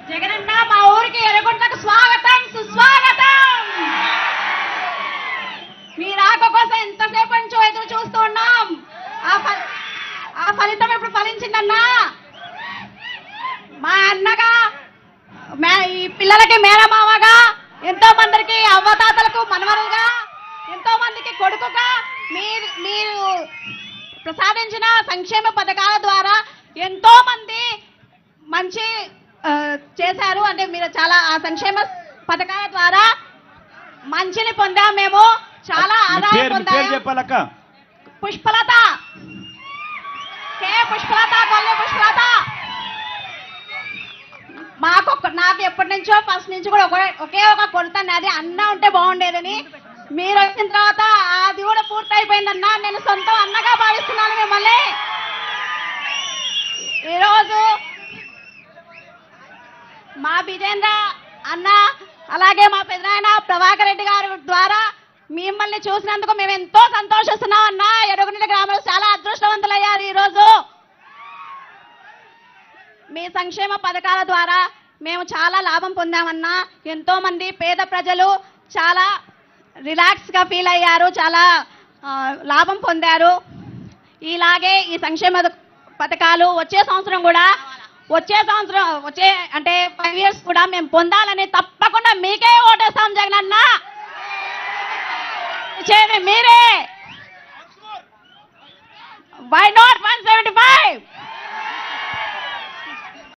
జగనన్న మా ఊరికి ఎర్రగుంటకు స్వాగతం సుస్వాగతం. మీ రాక కోసం ఎంతసేపు నుంచి ఎదురు చూస్తూ ఉన్నాం. ఆ ఫలితం ఇప్పుడు ఫలించిందన్నా. మా అన్నగా ఈ పిల్లలకి మేనమామగా, ఎంతో మందికి అవ్వతాతలకు మనవరుగా, ఎంతో మందికి కొడుకుగా మీరు ప్రసాదించిన సంక్షేమ పథకాల ద్వారా ఎంతో మంది మంచి చేశారు. అంటే మీరు చాలా ఆ సంక్షేమ పథకాల ద్వారా మంచిని పొందాం. మేము చాలా ఆదాయం పొందాము. పుష్పలత, పుష్పలత, కొల్లి పుష్పలత. నాకు ఎప్పటి నుంచో ఫస్ట్ నుంచి కూడా ఒకే ఒక కొడుతాను, అది అన్న ఉంటే బాగుండేదని. మీరు వచ్చిన తర్వాత అది కూడా పూర్తయిపోయిందన్నా. నేను సొంతం అన్నగా భావిస్తున్నాను మిమ్మల్ని. ఈరోజు మా విజేంద్ర అన్న అలాగే మా పెదనాయన ప్రభాకర్ రెడ్డి గారి ద్వారా మిమ్మల్ని చూసినందుకు మేము ఎంతో సంతోషిస్తున్నాం అన్న. ఎర్రగుంట గ్రామంలో చాలా అదృష్టవంతులయ్యారు. ఈరోజు మీ సంక్షేమ పథకాల ద్వారా మేము చాలా లాభం పొందామన్నా. ఎంతో మంది పేద ప్రజలు చాలా రిలాక్స్గా ఫీల్ అయ్యారు, చాలా లాభం పొందారు. ఇలాగే ఈ సంక్షేమ పథకాలు వచ్చే సంవత్సరం అంటే 5 years కూడా మేము పొందాలని తప్పకుండా మీకే ఓటేస్తాం జగనన్న. మీరే. Why not 175?